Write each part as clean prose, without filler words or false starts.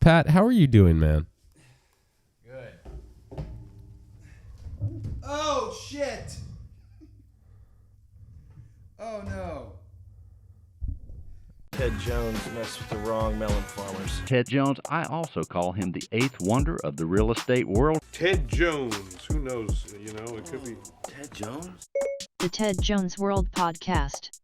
Pat, how are you doing, man? Good. Oh, shit. Oh, no. Ted Jones messed with the wrong melon farmers. Ted Jones, I also call him the eighth wonder of the real estate world. Ted Jones, who knows? You know, it could be Ted Jones? The Ted Jones World Podcast.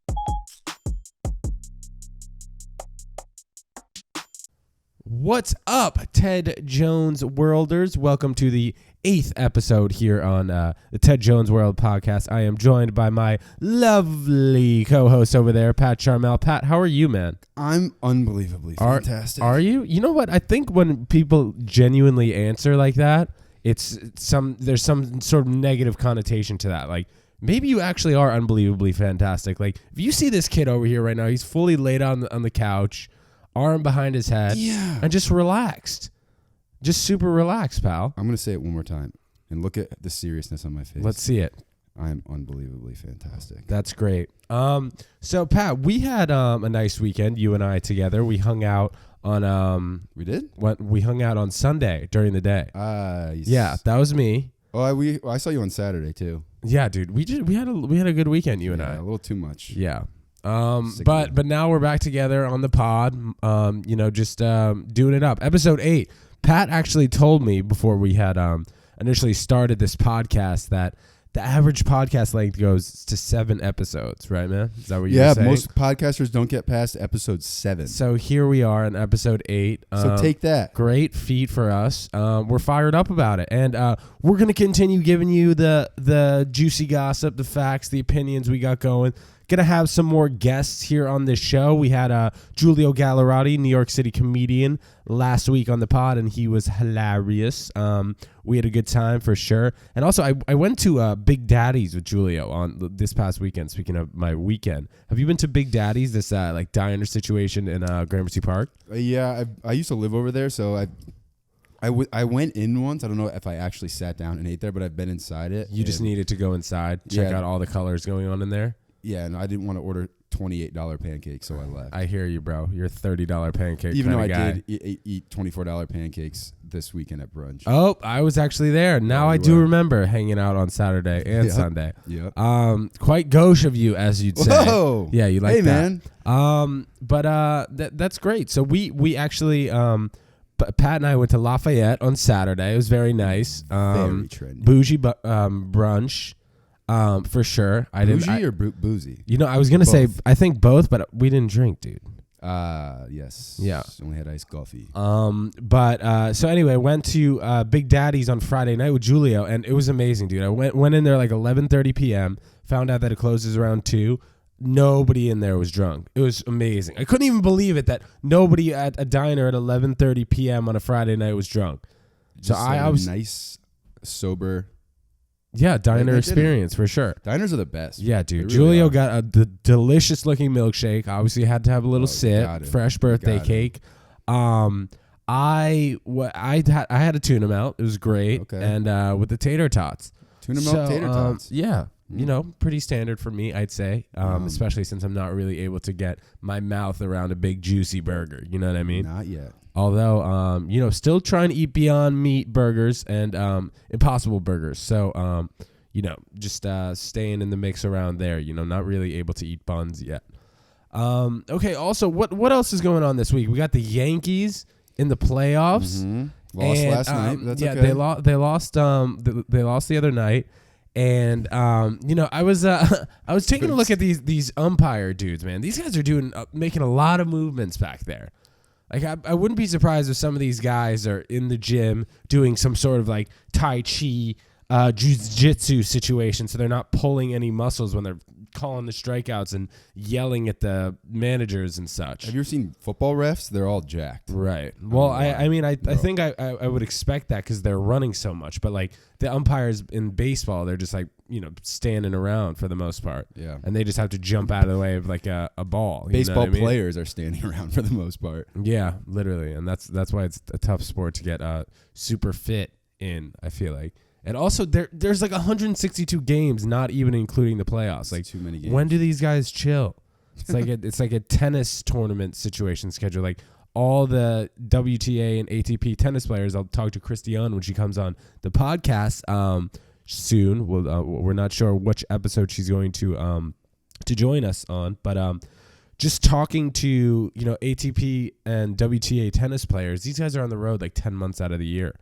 What's up, Ted Jones Worlders? Welcome to the 8th episode here on the Ted Jones World Podcast. I am joined by my lovely co-host over there, Pat Charmel. Pat, how are you, man? I'm unbelievably fantastic. Are you? You know what? I think when people genuinely answer like that, there's some sort of negative connotation to that. Like, maybe you actually are unbelievably fantastic. Like, if you see this kid over here right now, he's fully laid on the couch, arm behind his head, and just relaxed. Just super relaxed, pal. I'm going to say it one more time, and look at the seriousness on my face. Let's see it. I'm unbelievably fantastic. That's great. So, Pat, we had a nice weekend, you and I together. We hung out on... We did? We hung out on Sunday during the day. Yeah, that was me. Oh, I saw you on Saturday, too. Yeah, dude. We had a good weekend, you and I. A little too much. Yeah. But now we're back together on the pod, just doing it up. Episode 8. Pat actually told me before we had initially started this podcast that the average podcast length goes to 7 episodes, right, man? Is that what you're saying? Yeah, most podcasters don't get past episode 7. So here we are in episode 8. So take that. Great feat for us. We're fired up about it. And we're going to continue giving you the juicy gossip, the facts, the opinions we got going. Gonna have some more guests here on this show. We had Giulio Gallerati, New York City comedian, last week on the pod, and he was hilarious. We had a good time for sure. And also, I went to Big Daddy's with Giulio on this past weekend. Speaking of my weekend, have you been to Big Daddy's? This like diner situation in Gramercy Park. Yeah, I used to live over there, so I went in once. I don't know if I actually sat down and ate there, but I've been inside it. You just needed to go inside, check out all the colors going on in there. Yeah, and I didn't want to order $28 pancakes, so I left. I hear you, bro. You're a $30 pancake Even though I guy. did eat $24 pancakes this weekend at brunch. Oh, I was actually there. Now I do remember hanging out on Saturday and Sunday. Yep. Quite gauche of you, as you'd say. Whoa. Yeah, you like that. Man. That's great. So we actually Pat and I went to Lafayette on Saturday. It was very nice. Very trendy. Bougie brunch. For sure. Bougie or boozy? You know, I was gonna say I think both, but we didn't drink, dude. Yes. Yeah. Only had iced coffee. So anyway, went to Big Daddy's on Friday night with Giulio, and it was amazing, dude. I went in there like 11:30 p.m. Found out that it closes around 2. Nobody in there was drunk. It was amazing. I couldn't even believe it that nobody at a diner at 11:30 p.m. on a Friday night was drunk. So I was nice, sober. Yeah, diner experience for sure. Diners are the best. Yeah, dude. Really Giulio got the delicious looking milkshake. Obviously, had to have a little sip. Fresh birthday cake. I had a tuna melt. It was great. Okay. And with the tater tots. Tuna melt tater tots. Yeah. You know, pretty standard for me, I'd say, especially since I'm not really able to get my mouth around a big juicy burger. You know what I mean? Not yet. Although, still trying to eat Beyond Meat burgers and Impossible burgers. So, just staying in the mix around there. Not really able to eat buns yet. Okay. Also, what else is going on this week? We got the Yankees in the playoffs. Mm-hmm. Lost last night. That's okay. They lost. They lost the other night. And I was taking a look at these umpire dudes, man. These guys are making a lot of movements back there. Like I wouldn't be surprised if some of these guys are in the gym doing some sort of like Tai Chi, jiu-jitsu situation, so they're not pulling any muscles when they're calling the strikeouts and yelling at the managers and such. Have you ever seen football refs? They're all jacked. Right. Well, I think I would expect that because they're running so much. But like the umpires in baseball, they're just like, standing around for the most part. Yeah. And they just have to jump out of the way of like a ball. Baseball players are standing around for the most part. Yeah, literally. And that's why it's a tough sport to get super fit in, I feel like. And also, there's like 162 games, not even including the playoffs. Like, too many games. When do these guys chill? It's like a tennis tournament situation schedule. Like all the WTA and ATP tennis players. I'll talk to Christiane when she comes on the podcast soon. We're not sure which episode she's going to join us on, but just talking to ATP and WTA tennis players. These guys are on the road like 10 months out of the year,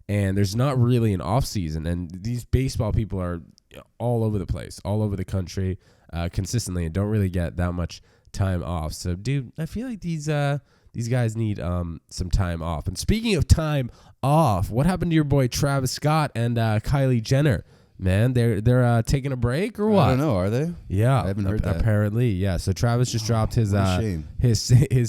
and there's not really an off season. And these baseball people are all over the place, all over the country, consistently, and don't really get that much time off. So, dude, I feel like these guys need some time off. And speaking of time off, what happened to your boy Travis Scott and Kylie Jenner? Man, they're taking a break or what? I don't know. Are they? Yeah, I haven't heard that. Apparently, yeah. So Travis just dropped his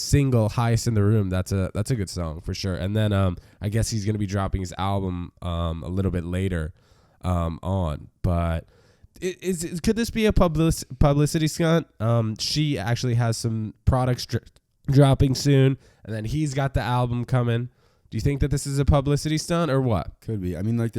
single "Highest in the Room." That's a good song for sure. And then I guess he's gonna be dropping his album a little bit later on. But could this be a publicity stunt? She actually has some products dropping soon, and then he's got the album coming. Do you think that this is a publicity stunt or what? Could be. I mean, like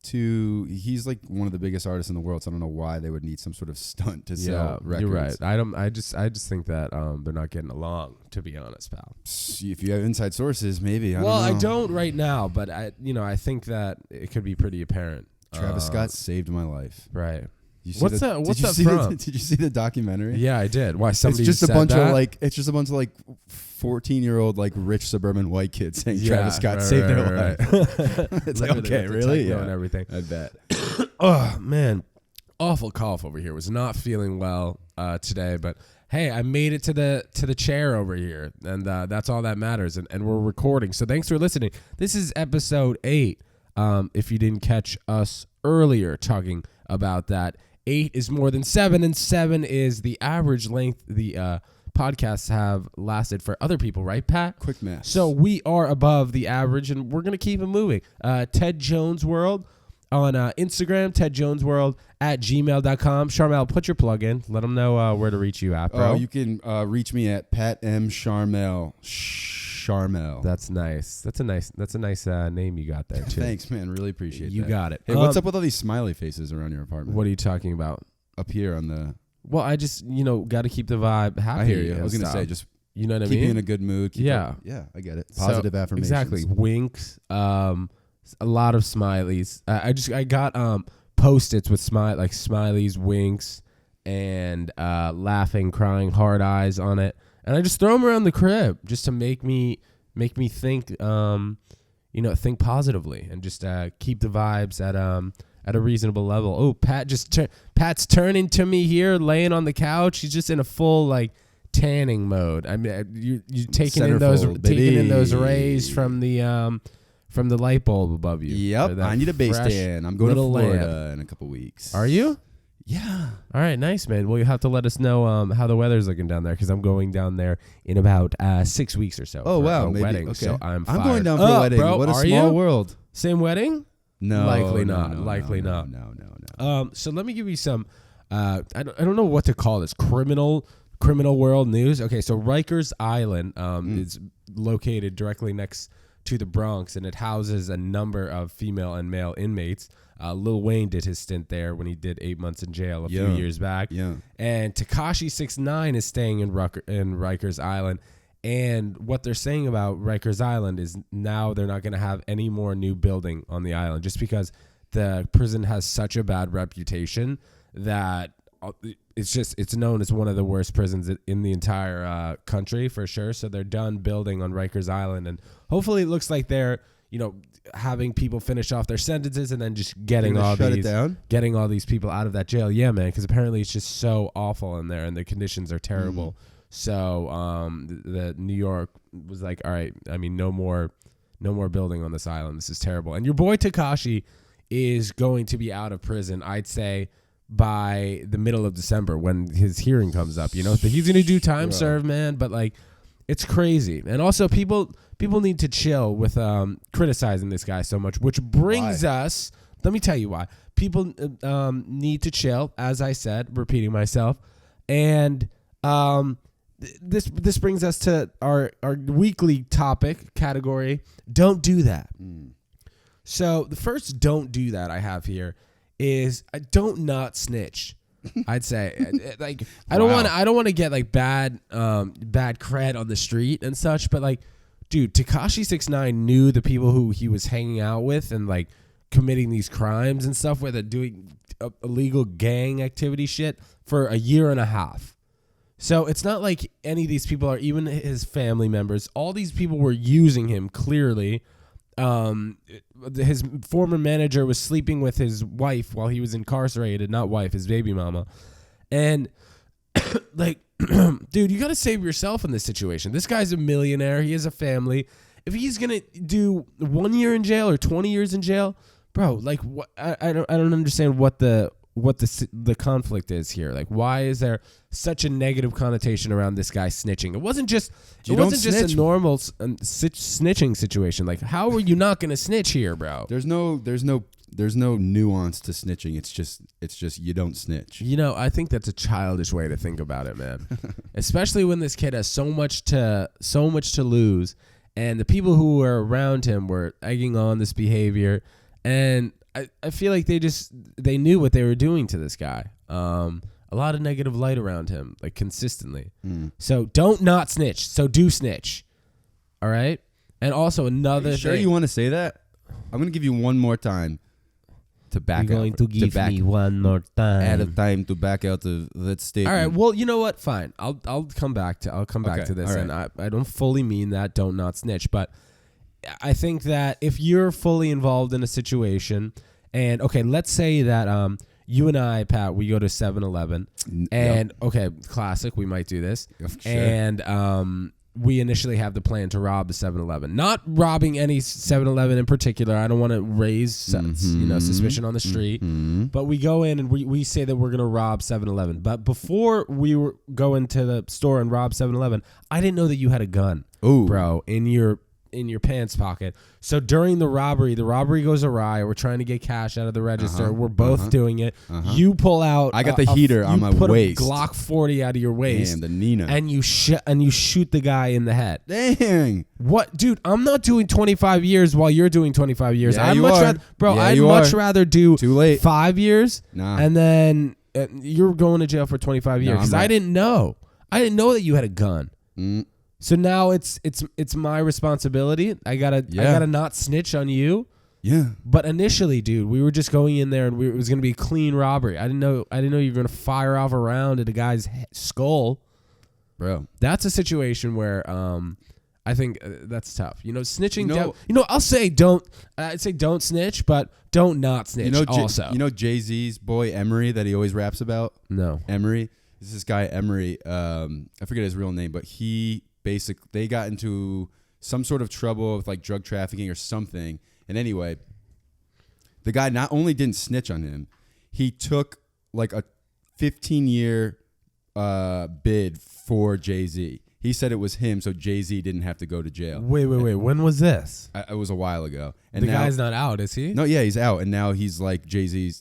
he's like one of the biggest artists in the world, so I don't know why they would need some sort of stunt to sell records. You're right. I just think that they're not getting along, to be honest, pal. If you have inside sources, maybe. I don't right now, but I think that it could be pretty apparent. Travis Scott saved my life. Right. What's that from? Did you see the documentary? Yeah, I did. Why somebody it's just said a bunch that? of like 14-year-old like rich suburban white kids saying Travis Scott saved their life. It's like, okay, really? Yeah, and everything. I bet. Oh man, awful cough over here. Was not feeling well today, but hey, I made it to the chair over here, and that's all that matters. And we're recording, so thanks for listening. This is episode 8. If you didn't catch us earlier talking about that. 8 is more than 7, and 7 is the average length the podcasts have lasted for other people, right, Pat? Quick math. So we are above the average, and we're going to keep it moving. Ted Jones World on Instagram, Ted Jones World at gmail.com. Charmel, put your plug in. Let them know where to reach you at, bro. You can reach me at Pat M. Charmel. Charmel. That's nice. That's a nice name you got there too. Thanks, man. Really appreciate that. You got it. Hey, what's up with all these smiley faces around your apartment? What are you talking about? Up here on the... Well, I just, got to keep the vibe happy. I hear you. I was going to say, just you know what I keep mean? you in a good mood. Yeah. Yeah, I get it. Positive affirmations. Exactly. Winks. A lot of smileys. I got Post-its with smileys, winks, and laughing, crying, hard eyes on it. And I just throw them around the crib just to make me think, think positively and just keep the vibes at a reasonable level. Oh, Pat's turning to me here, laying on the couch. He's just in a full tanning mode. I mean, you taking in those rays from the light bulb above you. Yep, I need a base tan. I'm going to Florida in a couple weeks. Are you? Yeah. All right, nice, man. Well, you have to let us know how the weather's looking down there, because I'm going down there in about 6 weeks or so. Oh, for wow. a Maybe. wedding. Okay. So I'm going down for a wedding. Bro, what a small world. Same wedding? No. Likely no, not. No, Likely no, not. No. So let me give you some, I don't know what to call this, criminal world news. Okay, so Rikers Island is located directly next to the Bronx, and it houses a number of female and male inmates. Lil Wayne did his stint there when he did 8 months in jail a few years back. Yeah. And Tekashi 6ix9ine is staying in Rikers Island. And what they're saying about Rikers Island is now they're not going to have any more new building on the island, just because the prison has such a bad reputation that it's known as one of the worst prisons in the entire country for sure. So they're done building on Rikers Island, and hopefully it looks like they're having people finish off their sentences and then just getting all these people out of that jail. Yeah, man, because apparently it's just so awful in there and the conditions are terrible. So the New York was like, all right, I mean, no more building on this island. This is terrible. And your boy Tekashi is going to be out of prison, I'd say, by the middle of December when his hearing comes up. He's going to do time served, man. But it's crazy. And also people need to chill with criticizing this guy so much, which brings us, let me tell you why. People need to chill, as I said, repeating myself. And this brings us to our weekly topic category, don't do that. So the first don't do that I have here is don't not snitch. I'd say I don't want to get bad cred on the street and such, but dude, Tekashi 6ix9ine knew the people who he was hanging out with and like committing these crimes and stuff where they're doing illegal gang activity shit for a year and a half. So it's not like any of these people are even his family members. All these people were using him clearly. His former manager was sleeping with his wife while he was incarcerated, not wife, his baby mama. And like, dude, you got to save yourself in this situation. This guy's a millionaire. He has a family. If he's going to do 1 year in jail or 20 years in jail, bro, like what? I don't understand what the conflict is here. Like, why is there such a negative connotation around this guy snitching? It wasn't just a normal snitching situation. Like, how are you not going to snitch here, bro? There's no nuance to snitching. It's just you don't snitch. You know, I think that's a childish way to think about it, man. Especially when this kid has so much to lose, and the people who were around him were egging on this behavior, and I feel like they knew what they were doing to this guy. A lot of negative light around him, like consistently. So don't not snitch. So do snitch. All right. And also another. Sure, you want to say that? I'm gonna give you one more time to back out. You're going to give me one more time. Add a time to back out of that statement. All right. Well, you know what? Fine. I'll come back to this, right. and I don't fully mean that. Don't not snitch, but I think that if you're fully involved in a situation, and okay, let's say that you and I, Pat, we go to 7-Eleven, and okay, classic, we might do this, Sure. and we initially have the plan to rob the 7-Eleven, not robbing any 7-Eleven in particular. I don't want to raise suspicion on the street, but we go in and we say that we're gonna rob 7-Eleven. But before we go into the store and rob 7-Eleven, I didn't know that you had a gun, bro, in your pants pocket. So during the robbery goes awry. We're trying to get cash out of the register. We're both doing it. You pull out. I got the heater on my waist. A Glock 40 out of your waist. Damn, the Nina. And you shoot the guy in the head. Dang. What, dude? I'm not doing 25 years while you're doing 25 years. Yeah, I'd you much are. rather, bro. Yeah, I'd you much are. rather do Too late. 5 years. Nah. And then you're going to jail for 25 years because I didn't know. I didn't know that you had a gun. So now it's my responsibility. I gotta not snitch on you. Yeah. But initially, dude, we were just going in there and it was gonna be a clean robbery. I didn't know you were gonna fire off a round at a guy's skull, Bro. That's a situation where I think that's tough. You know, snitching. I'll say I'd say don't snitch, but don't not snitch. Also, Jay-Z's boy Emery that he always raps about. No, Emery. This guy Emery. I forget his real name, but they got into some sort of trouble with like drug trafficking or something. And anyway, the guy not only didn't snitch on him, he took like a 15-year bid for Jay-Z. He said it was him, so Jay-Z didn't have to go to jail. Wait. When was this? It was a while ago. And the guy's not out, is he? No, yeah, he's out. And now he's like Jay-Z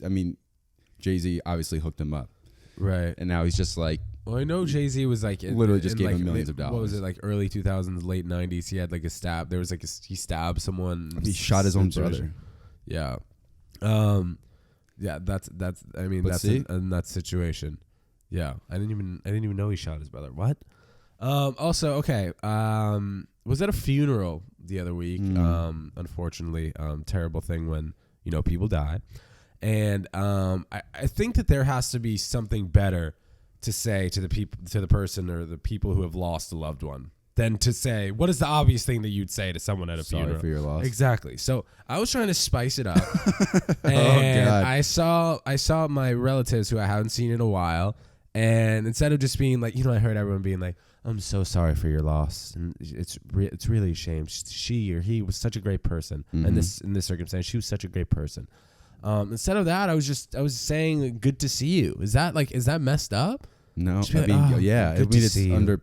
obviously hooked him up. Right. And now he's just like, well, I know Jay-Z was like literally just gave like him millions of dollars. What was it, like early 2000s, late 90s? He had like a stab. There was like he stabbed someone. He shot his own brother. Yeah. Yeah. That's. I mean, that's a nuts situation. Yeah. I didn't even know he shot his brother. What? Also, okay. Was at a funeral the other week. Unfortunately, terrible thing when people die, and I think that there has to be something better to say to the person or the people who have lost a loved one than to say, what is the obvious thing that you'd say to someone at a funeral? Sorry for your loss. Exactly. So I was trying to spice it up, and I saw my relatives who I haven't seen in a while, and instead of just being like, I heard everyone being like, I'm so sorry for your loss, and it's really a shame. She or he was such a great person, and in this circumstance, she was such a great person. Instead of that, I was saying, good to see you. Is that messed up? No, I mean, it's under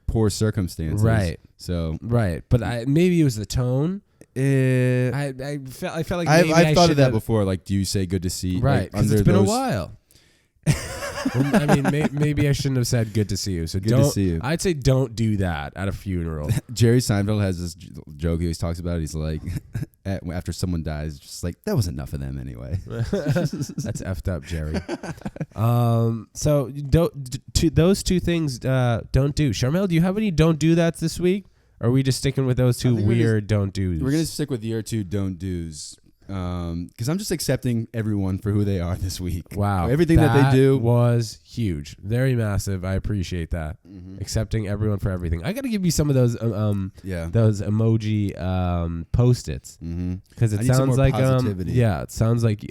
poor circumstances, right? So right, but maybe it was the tone. I felt like maybe I've thought of that before. Like, do you say good to see? Right, because it's been a while. Well, I mean, maybe I shouldn't have said good to see you. So good to see you. I'd say don't do that at a funeral. Jerry Seinfeld has this joke he always talks about. He's like, after someone dies, just like, that was enough of them anyway. That's effed up, Jerry. So those two things don't do. Charmel, do you have any don't do that's this week? Or are we just sticking with those two think weird don't do's? We're gonna stick with your two don't do's. Because I'm just accepting everyone for who they are this week. Wow. Everything that they do was huge. Very massive. I appreciate that. Accepting everyone for everything. I got to give you some of those those emoji Post-its. Because it sounds like positivity. it sounds like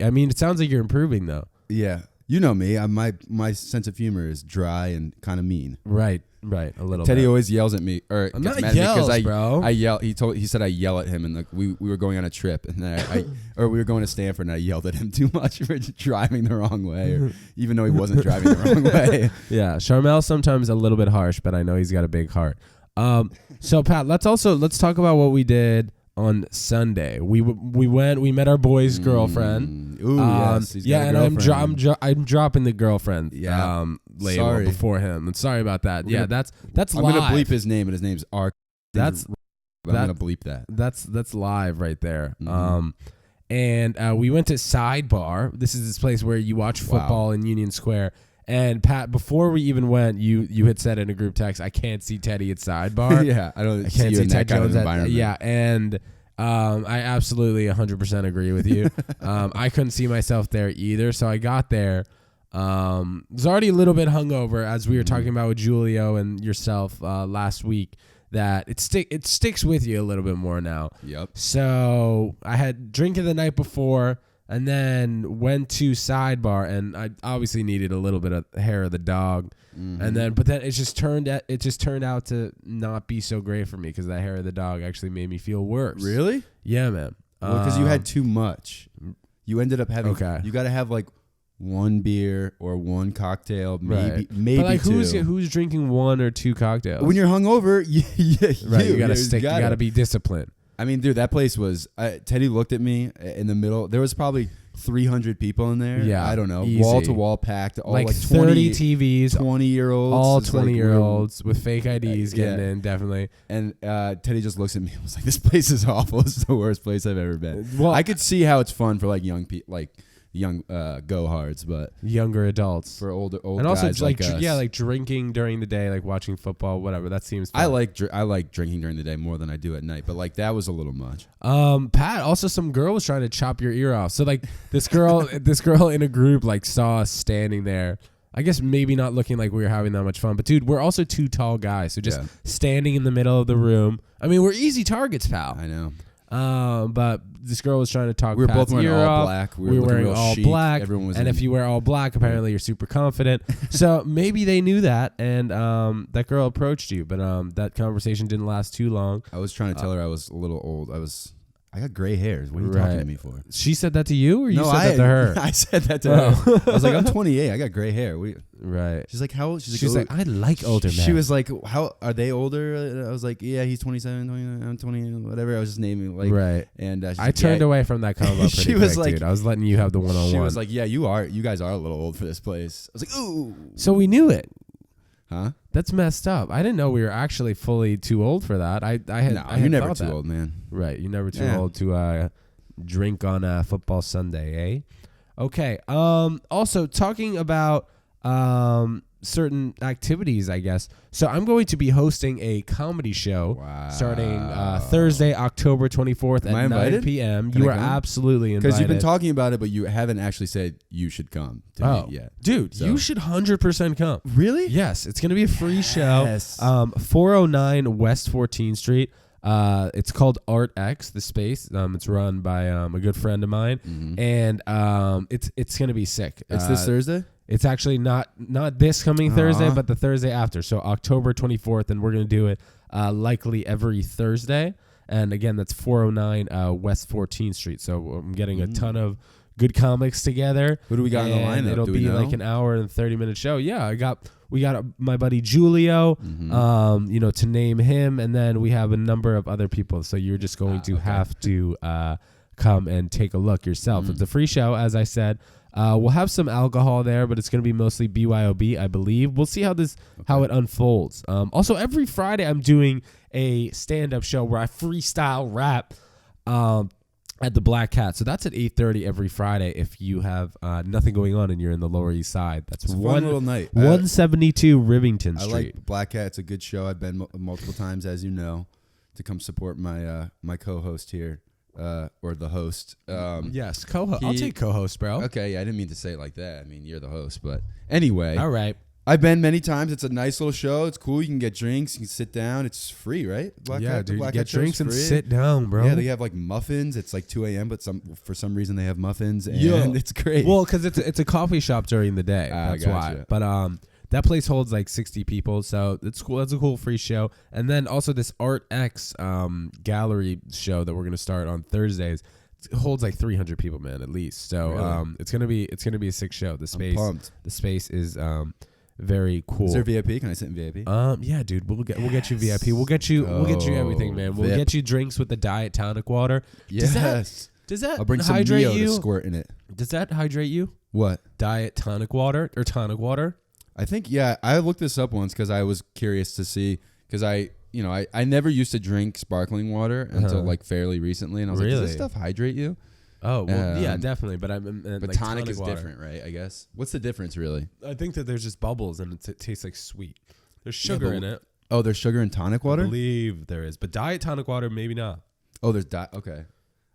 you're improving though. Yeah. You know me. My sense of humor is dry and kind of mean. Right. A little Teddy bit. always yells at me, or I'm gets not mad at me yells, I bro. I yell. He said I yell at him, and like we were going on a trip, and then or we were going to Stanford, and I yelled at him too much for driving the wrong way, or even though he wasn't driving the wrong way. Yeah, Charmel's sometimes a little bit harsh, but I know he's got a big heart. So Pat, let's talk about what we did on Sunday. We met our boy's girlfriend. Ooh, yes, he's got a and girlfriend. I'm dropping the girlfriend. Yeah. Label Sorry. before him. And sorry about that. We're That's I'm live. gonna bleep his name, and his name's Ark. I'm gonna bleep that. That's live right there. Mhm. And we went to Sidebar. This is this place where you watch football in Union Square. And Pat, before we even went, you had said in a group text, I can't see Teddy at Sidebar. Yeah, I I can't see Ted Jones at environment. yeah, and I absolutely 100% agree with you. I couldn't see myself there either, so I got there. Was already a little bit hungover, as we were talking about with Julio and yourself last week. That it sticks with you a little bit more now. Yep. So I had drinking the night before, and then went to Sidebar, and I obviously needed a little bit of hair of the dog. And then, but then it just turned out to not be so great for me because that hair of the dog actually made me feel worse. Really? Yeah, man. Well, because you had too much. You ended up having. Okay. You got to have like one beer or one cocktail, maybe but like two. who's drinking one or two cocktails? When you're hungover, you gotta stick. You gotta be disciplined. I mean, dude, that place was. Teddy looked at me in the middle. There was probably 300 people in there. Yeah, I don't know, easy. wall to wall packed. All like 30 TVs, 20-year-olds, all It's like 20-year-olds with fake IDs getting in, definitely. And Teddy just looks at me and was like, "This place is awful. This is the worst place I've ever been." Well, I could see how it's fun for like young people, like young go hards, but younger adults for old and also guys like us, like drinking during the day, like watching football, whatever. That seems fun. I like drinking during the day more than I do at night, but like that was a little much. Pat, also some girl was trying to chop your ear off. So like this girl in a group like saw us standing there. I guess maybe not looking like we were having that much fun, but dude, we're also two tall guys, so just standing in the middle of the room. I mean, we're easy targets, pal. I know. But this girl was trying to talk. We were Pat's both wearing ear all off. black. We were wearing all chic. black. Everyone was and if you wear all black, apparently you're super confident. So maybe they knew that, and that girl approached you, but that conversation didn't last too long. I was trying to tell her I was a little old. I got gray hairs. What are you talking to me for? She said that to you, or you No, said that to her? I said that to her. I was like, I'm 28. I got gray hair. Right. She's like, how old? She's like, I like older men. She was like, how are they older? I was like, yeah, he's 27, 29, I'm 20, whatever. I was just naming like. Right. And I turned away from that combo pretty She was quick, like- dude. I was letting you have the one-on-one. She was like, yeah, you guys are a little old for this place. I was like, ooh. So we knew it. Huh? That's messed up. I didn't know we were actually fully too old for that. I had you're never thought too that. old, man. Right. You're never too Yeah. old to drink on football Sunday, eh? Okay. Also, talking about certain activities, I guess. So I'm going to be hosting a comedy show starting Thursday, October 24th Am I at 9 invited? p.m. Can You I are come? absolutely invited. Because you've been talking about it, but you haven't actually said you should come to me yet. Dude, So- you should 100% come. Really? Yes, it's going to be a free Yes. show. 409 West 14th Street. It's called Art X, the space. It's run by a good friend of mine, and it's gonna be sick. It's this Thursday? It's actually not this coming Thursday, but the Thursday after. So October 24th, and we're gonna do it likely every Thursday. And again, that's 409 West 14th Street. So I'm getting a ton of good comics together. Who do we got in the and lineup? It'll Do we be know? like an hour and 30-minute show. Yeah, we got my buddy Julio, to name him, and then we have a number of other people. So you're just going to have to come and take a look yourself. It's a free show, as I said. We'll have some alcohol there, but it's going to be mostly BYOB, I believe. We'll see how it unfolds. Also, every Friday I'm doing a stand-up show where I freestyle rap at the Black Cat. So that's at 8:30 every Friday if you have nothing going on and you're in the Lower East Side. That's It's a fun little night. 172 Rivington I Street. like Black Cat. It's a good show. I've been multiple times, as you know. to come support my my co-host here, or the host. Yes, co-host. I'll take co-host, bro. Okay, yeah, I didn't mean to say it like that. I mean, you're the host, but anyway. All right. I've been many times. It's a nice little show. It's cool. You can get drinks. You can sit down. It's free, right? Dude. You get Show's drinks and free. sit down, bro. Yeah, they have like muffins. It's like 2 a.m., but for some reason they have muffins, and Yeah. it's great. Well, because it's a coffee shop during the day. That's gotcha. why. But that place holds like 60 people, so it's cool. That's a cool free show. And then also this Art X gallery show that we're gonna start on Thursdays. It holds like 300 people, man, at least. So Really? it's gonna be a sick show. I'm pumped. The space is very cool. Is there VIP? Can I sit in VIP? Yeah, dude, we'll get you VIP. We'll get you everything, man. We'll VIP. get you drinks with the diet tonic water. Yes. Does that I'll bring some hydrate Neo you? to squirt in it. Does that hydrate you? What? Diet tonic water or tonic water? I think, yeah, I looked this up once because I was curious to see, because I never used to drink sparkling water until like fairly recently, and I was like, does this stuff hydrate you? Oh, well, yeah, definitely. But But like tonic is water. different, right? I guess. What's the difference, really? I think that there's just bubbles and it tastes like sweet. There's sugar but- in it. Oh, there's sugar in tonic I water? believe there is, but diet tonic water maybe not. Oh, there's okay.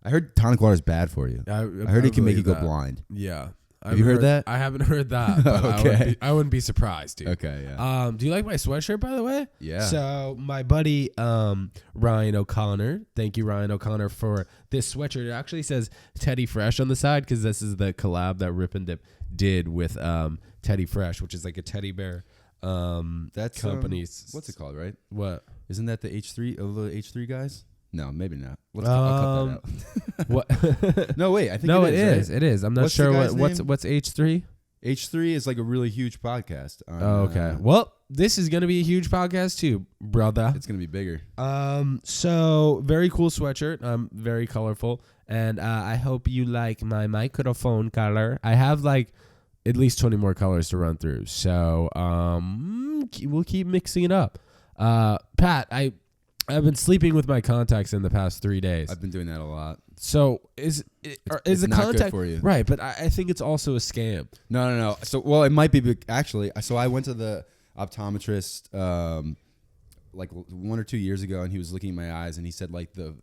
I heard tonic water is bad for you. I heard it can make you go blind. Yeah. Have you heard that? I haven't heard that. But Okay. I wouldn't be surprised, dude. Okay, yeah. Do you like my sweatshirt, by the way? Yeah. So my buddy Ryan O'Connor, thank you, Ryan O'Connor, for this sweatshirt. It actually says Teddy Fresh on the side because this is the collab that Rip and Dip did with Teddy Fresh, which is like a teddy bear That's company. What's it called, right? What? Isn't that the H3 of the H3 guys? No, maybe not. I'll cut that out. What? No, wait. I think No, it is. It is. I'm not What's the sure guy's what's name? what's H3. H3 is like a really huge podcast. On, Okay. Well, this is gonna be a huge podcast too, brother. it's gonna be bigger. So very cool sweatshirt. Very colorful, and I hope you like my microphone color. I have like at least 20 more colors to run through. So we'll keep mixing it up. Pat, I've been sleeping with my contacts in the past 3 days. I've been doing that a lot. So is It's the not good contact for you. right? But I think it's also a scam. No. So, well, it might be actually. So I went to the optometrist like 1 or 2 years ago, and he was looking at my eyes, and he said like the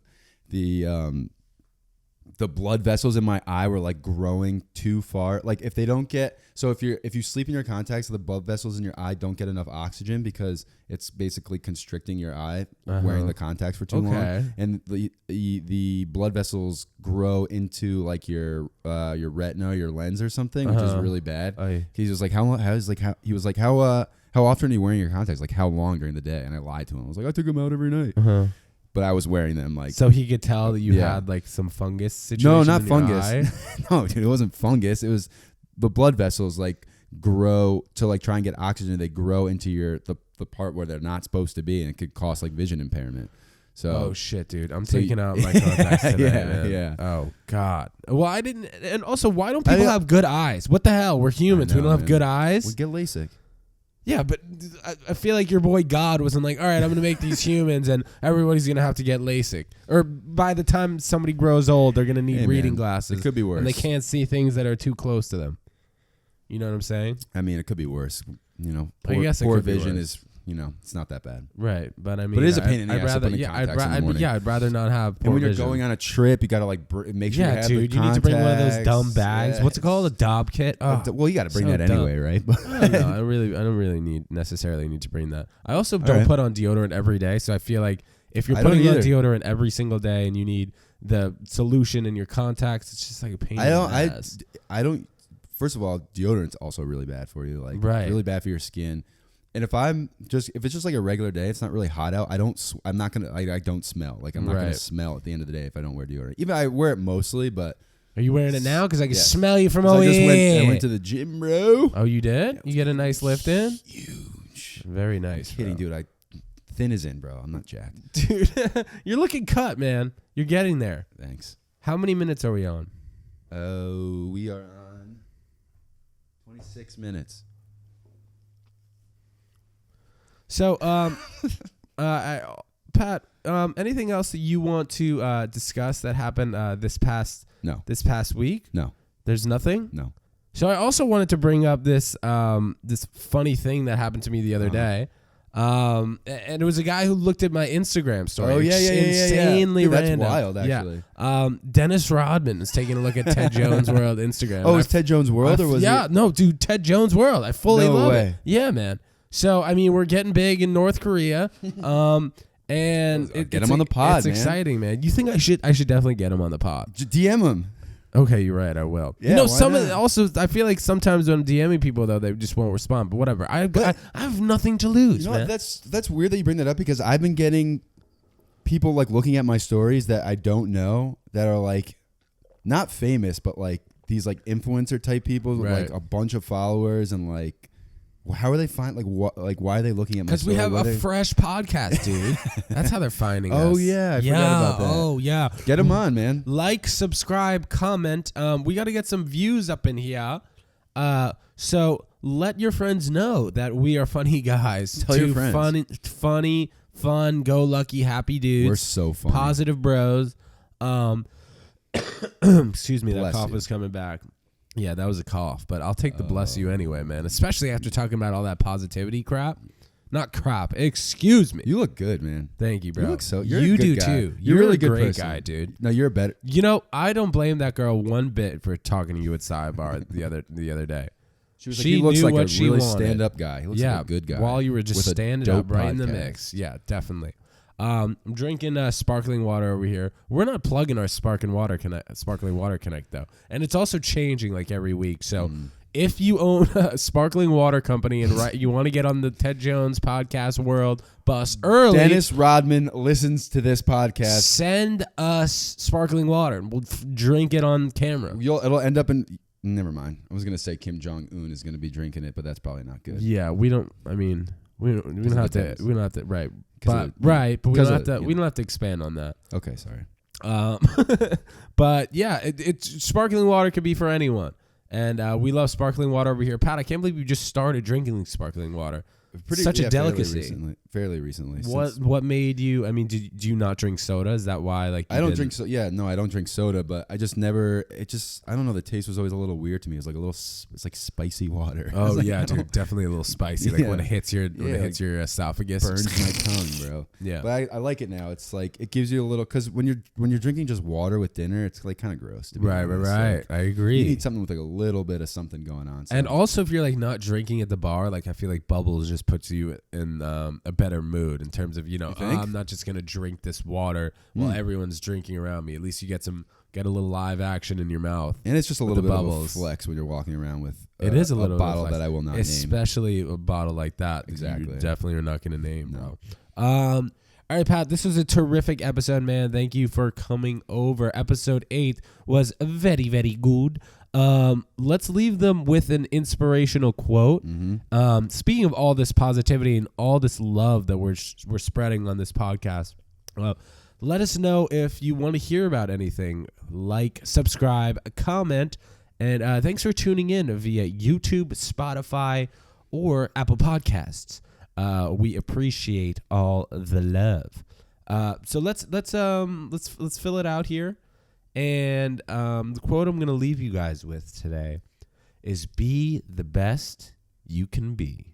blood vessels in my eye were like growing too far. Like if they don't get, so if you sleep in your contacts, the blood vessels in your eye don't get enough oxygen because it's basically constricting your eye wearing the contacts for too long. And the blood vessels grow into like your retina, your lens or something, which is really bad. He was like, how often are you wearing your contacts? Like how long during the day? And I lied to him. I was like, I took them out every night. But I was wearing them like. So he could tell that you had like some fungus situation. No, not in your fungus. eye? No, dude, it wasn't fungus. It was the blood vessels like grow to like try and get oxygen. They grow into the part where they're not supposed to be, and it could cause like vision impairment. So oh shit, dude! I'm taking out my contacts today. Man. Yeah. Oh god. Well, I didn't. And also, why don't people have good eyes? What the hell? We're humans. We don't have good eyes. We get LASIK. Yeah, but I feel like your boy God wasn't like, all right, I'm going to make these humans and everybody's going to have to get LASIK. Or by the time somebody grows old, they're going to need reading glasses. It could be worse. And they can't see things that are too close to them. You know what I'm saying? I mean, it could be worse. You know, I guess it poor could be vision worse. is, it's not that bad. Right, but I mean, But it is a pain in the I'd ass to rather, put in contacts in the morning. I'd rather not have poor And when you're vision. going on a trip, you got to like make sure you have dude, the you need to bring one of those contacts. dumb bags. Yeah. What's it called? A Dob kit? Oh, Well, you got to bring so that dumb. anyway, right? I don't really necessarily need to bring that. I also don't right. put on deodorant every day, so I feel like if you're I don't putting on either. deodorant every single day and you need the solution in your contacts, it's just like a pain in the ass. I don't. First of all, deodorant's also really bad for you. Like Right. really bad for your skin. And if it's just like a regular day, it's not really hot out. I don't smell. Like I'm not gonna Right. smell at the end of the day if I don't wear deodorant. Even I wear it mostly, but Are you wearing it now? Because I can Yeah. smell you from 'cause over I here. went to the gym, bro. Oh, you did? You get a nice lift in? Huge. Very nice. Kidding, bro. dude. Thin as in, bro. I'm not jacked. Dude, you're looking cut, man. You're getting there. Thanks. How many minutes are we on? Oh, we are on 26 minutes. So, Pat, anything else that you want to discuss that happened this past week? No. There's nothing? No. So I also wanted to bring up this this funny thing that happened to me the other day. And it was a guy who looked at my Instagram story. Oh, yeah. Insanely Dude, that's random. wild, actually. Yeah. Dennis Rodman is taking a look at Ted Jones World Instagram. Oh, is Ted Jones World or was it? No, dude, Ted Jones World. I fully No love way. it. Yeah, man. So, I mean, we're getting big in North Korea. And Get him on the pod, It's man. exciting, man. You think I should definitely get him on the pod. DM him. Okay, you're right. I will. Yeah, you know, why not? also I feel like sometimes when I'm DMing people though, they just won't respond. But whatever. I have nothing to lose, You know man. what? That's weird that you bring that up because I've been getting people like looking at my stories that I don't know that are like not famous, but like these like influencer type people with Right. like a bunch of followers and like how are they why are they looking at my Because we story? have What a are they- fresh podcast, dude. That's how they're finding us. Oh, yeah, I forgot about that. Oh yeah. Get them on, man. Like, subscribe, comment. We got to get some views up in here. So let your friends know that we are funny guys. Tell your friends. Funny, fun, go lucky, happy dudes. We're so funny. Positive bros. Excuse me, that Bless cough you. is coming back. Yeah, that was a cough, but I'll take the bless you anyway, man. Especially after talking about all that positivity crap. Not crap. Excuse me. You look good, man. Thank you, bro. You look so. You're you a good do guy. too. You're a really a good great person. guy, dude. No, you're better. You know, I don't blame that girl one bit for talking to you at Sidebar the other day. She was like, She he looks knew like a what she really wanted. stand-up guy. He looks like a good guy. While you were just with a standing dope up right in the podcast. mix. Yeah, definitely. I'm drinking sparkling water over here. We're not plugging our sparkling water connect though, and it's also changing like every week. So if you own a sparkling water company and you want to get on the Ted Jones podcast world bus early, Dennis Rodman listens to this podcast. send us sparkling water and we'll drink it on camera. It'll end up in. Never mind. I was gonna say Kim Jong Un is gonna be drinking it, but that's probably not good. Yeah, we don't. I mean, we don't have to. depends. We don't have to. Right, 'Cause but right, but we don't because have of, to. you We don't have to expand on that. Okay, sorry. But yeah, it's sparkling water could be for anyone, and we love sparkling water over here. Pat, I can't believe you just started drinking sparkling water. Such a delicacy. Fairly recently. What made you? I mean, do you not drink soda? Is that why? Like, I don't drink I don't drink soda, but I just never. I don't know. The taste was always a little weird to me. It's like it's like spicy water. Oh Like, yeah, I dude, don't- definitely a little spicy. Like Yeah. when it hits your like, esophagus, burns my tongue, bro. Yeah. But I like it now. It's like it gives you a little because when you're drinking just water with dinner, it's like kind of gross. To be honest. Right. Like, I agree. you need something with like a little bit of something going on. So. And also, if you're like not drinking at the bar, like I feel like bubbles just puts you in a better mood in terms of I'm not just gonna drink this water while everyone's drinking around me. At least you get a little live action in your mouth. And it's just a little the bit of a bubbles. flex when you're walking around with It is a little bottle bit of that I will not especially a bottle like that. Exactly. You definitely are not gonna name, No. bro. All right, Pat, this was a terrific episode, man. Thank you for coming over. Episode 8 was very, very good. Let's leave them with an inspirational quote. Speaking of all this positivity and all this love that we're spreading on this podcast, let us know if you want to hear about anything. Like, subscribe, comment, and thanks for tuning in via YouTube, Spotify, or Apple Podcasts. We appreciate all the love. So let's fill it out here. And the quote I'm going to leave you guys with today is be the best you can be.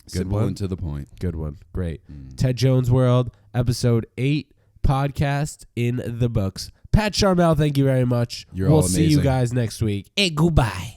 Simple one? and to the point. Good one. Great. Ted Jones World, episode 8, podcast in the books. Pat Charmel, thank you very much. You're we'll all see you amazing. guys next week. Hey, goodbye.